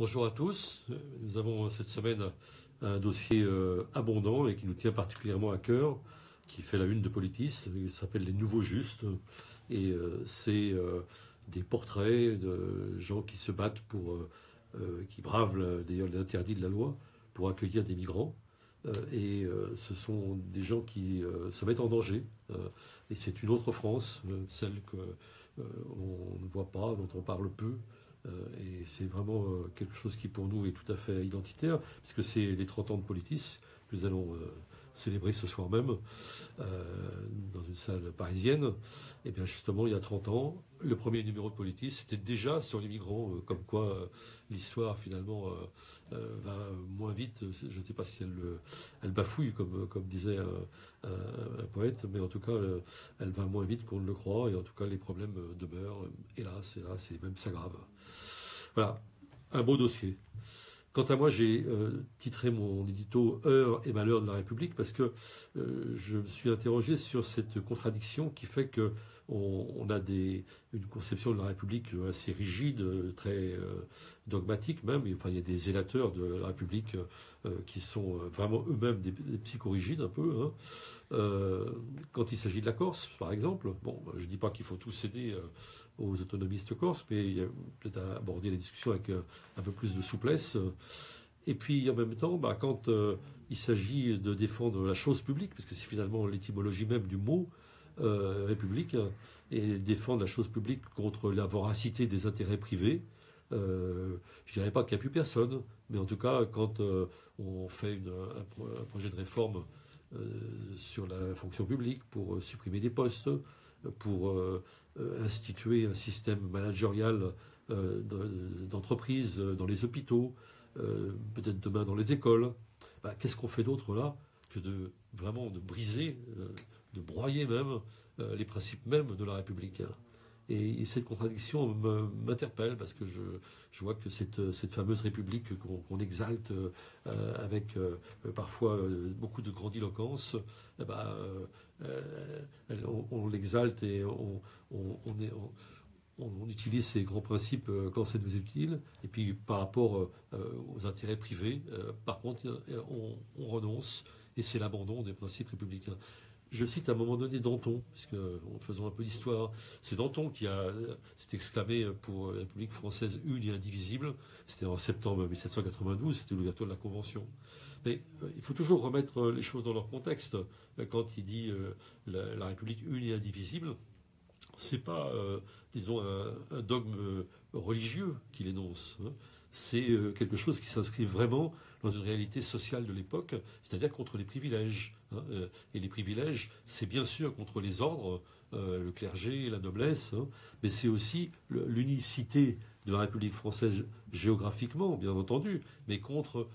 Bonjour à tous. Nous avons cette semaine un dossier abondant et qui nous tient particulièrement à cœur, qui fait la une de Politis. Il s'appelle Les Nouveaux Justes et c'est des portraits de gens qui se battent qui bravent d'ailleurs l'interdit de la loi pour accueillir des migrants. Ce sont des gens qui se mettent en danger. Et c'est une autre France, celle qu'on ne voit pas, dont on parle peu. Et c'est vraiment quelque chose qui pour nous est tout à fait identitaire, puisque c'est les 30 ans de Politis que nous allons célébrer ce soir même dans une salle parisienne. Et bien justement, il y a 30 ans, le premier numéro de Politis c'était déjà sur les migrants, comme quoi l'histoire finalement va moins vite. Je ne sais pas si elle bafouille, comme disait un poète, mais en tout cas, elle va moins vite qu'on ne le croit, et en tout cas, les problèmes demeurent, hélas, et même s'aggravent. Voilà, un beau dossier. Quant à moi, j'ai titré mon édito Heures et malheurs de la République parce que je me suis interrogé sur cette contradiction qui fait que on a une conception de la République assez rigide, très dogmatique même. Enfin, il y a des zélateurs de la République qui sont vraiment eux-mêmes des psychorigides un peu. Quand il s'agit de la Corse, par exemple, bon, je ne dis pas qu'il faut tout céder aux autonomistes corses, mais il y a peut-être à aborder la discussion avec un peu plus de souplesse. Et puis en même temps, quand il s'agit de défendre la chose publique, parce que c'est finalement l'étymologie même du mot République, et défendre la chose publique contre la voracité des intérêts privés, je ne dirais pas qu'il n'y a plus personne, mais en tout cas, quand on fait un projet de réforme sur la fonction publique pour supprimer des postes, pour instituer un système managérial d'entreprise dans les hôpitaux, peut-être demain dans les écoles, qu'est-ce qu'on fait d'autre là que vraiment de briser, de broyer même les principes mêmes de la République. Et cette contradiction m'interpelle parce que je vois que cette fameuse République qu'on exalte avec parfois beaucoup de grandiloquence, on l'exalte et on utilise ces grands principes quand ça nous est utile. Et puis par rapport aux intérêts privés, par contre, on renonce et c'est l'abandon des principes républicains. Je cite à un moment donné Danton, puisque en faisant un peu d'histoire, c'est Danton qui s'est exclamé pour la République française une et indivisible. C'était en septembre 1792, c'était l'ouverture de la Convention. Mais il faut toujours remettre les choses dans leur contexte. Quand il dit la République une et indivisible, c'est pas, disons, un dogme religieux qu'il énonce. C'est quelque chose qui s'inscrit vraiment dans une réalité sociale de l'époque, c'est-à-dire contre les privilèges. Et les privilèges, c'est bien sûr contre les ordres, le clergé, la noblesse, mais c'est aussi l'unicité de la République française géographiquement, bien entendu, mais contre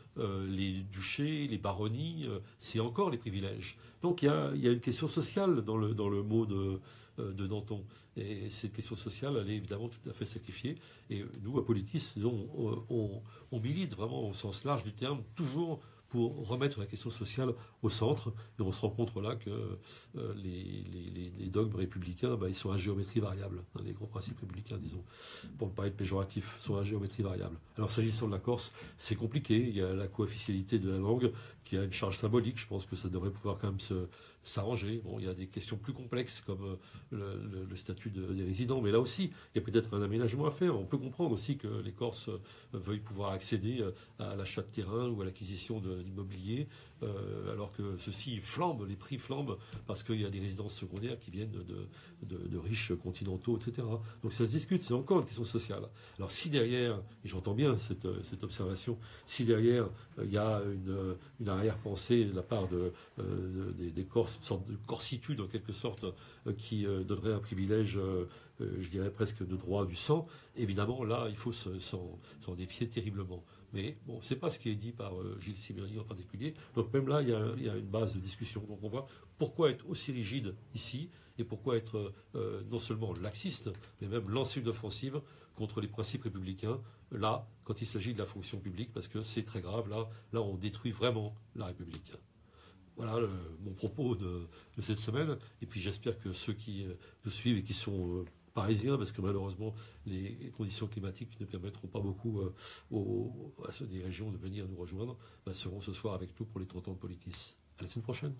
les duchés, les baronnies, c'est encore les privilèges. Donc il y a une question sociale dans le mot de Danton. Et cette question sociale, elle est évidemment tout à fait sacrifiée. Et nous, à Politis, on milite vraiment au sens large du terme, toujours pour remettre la question sociale au centre. Et on se rend compte là que les dogmes républicains, ils sont à géométrie variable. Les grands principes républicains, disons, pour ne pas être péjoratif, sont à géométrie variable. Alors s'agissant de la Corse, c'est compliqué. Il y a la co-officialité de la langue qui a une charge symbolique. Je pense que ça devrait pouvoir quand même s'arranger. Bon, il y a des questions plus complexes comme le statut des résidents, mais là aussi, il y a peut-être un aménagement à faire. On peut comprendre aussi que les Corses veuillent pouvoir accéder à l'achat de terrain ou à l'acquisition d'immobilier, alors que ceci flambe, les prix flambent, parce qu'il y a des résidences secondaires qui viennent de riches continentaux, etc. Donc ça se discute, c'est encore une question sociale. Alors si derrière, et j'entends bien cette observation, si derrière il y a une arrière-pensée de la part des Corses, une sorte de corsitude en quelque sorte, qui donnerait un privilège, je dirais presque de droit du sang, évidemment là il faut s'en défier terriblement. Mais bon, c'est pas ce qui est dit par Gilles Simeoni en particulier. Donc même là, il y a une base de discussion. Donc on voit pourquoi être aussi rigide ici et pourquoi être non seulement laxiste, mais même lancer une offensive contre les principes républicains, là, quand il s'agit de la fonction publique, parce que c'est très grave, là on détruit vraiment la République. Voilà mon propos de cette semaine. Et puis j'espère que ceux qui nous suivent et qui sont parisien, parce que malheureusement, les conditions climatiques ne permettront pas beaucoup à ceux des régions de venir nous rejoindre, seront ce soir avec nous pour les 30 ans de Politis. À la semaine prochaine.